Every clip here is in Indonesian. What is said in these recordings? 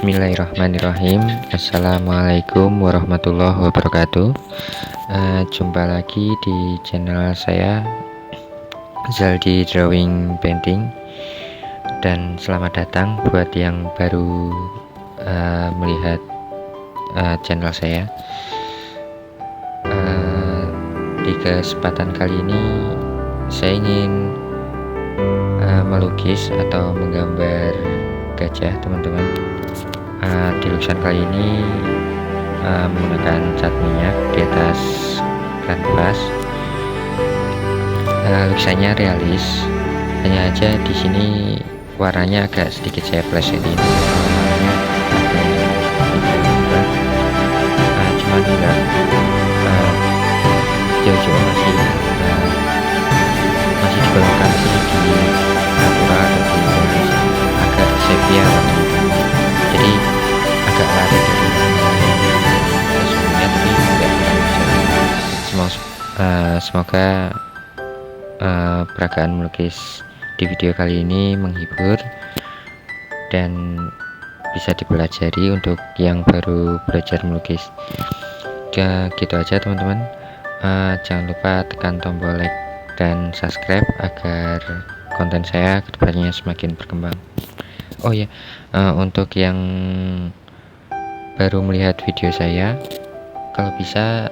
Bismillahirrahmanirrahim. Assalamualaikum warahmatullahi wabarakatuh. Jumpa lagi di channel saya, Zaldi Drawing Painting. Dan selamat datang buat yang baru melihat channel saya. Di kesempatan kali ini saya ingin melukis atau menggambar gajah, teman-teman. Di lukisan kali ini menggunakan cat minyak di atas kanvas. Lukisannya realis, hanya aja di sini warnanya agak sedikit saya flash ini. Warnanya agak cuman enggak jauh-jauh masih digolongkan sih di natural atau di realis, agak sepia, jadi agak lari dari sesungguhnya, tapi enggak terlalu jauh. Semoga peragaan melukis di video kali ini menghibur dan bisa dipelajari untuk yang baru belajar melukis. Ya, gitu aja, teman-teman. Jangan lupa tekan tombol like dan subscribe agar konten saya kedepannya semakin berkembang. Oh ya, untuk yang baru melihat video saya, kalau bisa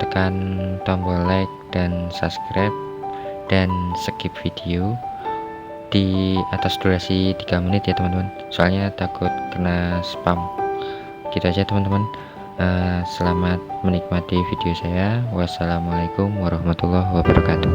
tekan tombol like dan subscribe dan skip video di atas durasi 3 menit ya, teman-teman, soalnya takut kena spam. Gitu aja, teman-teman. Selamat menikmati video saya. Wassalamualaikum warahmatullahi wabarakatuh.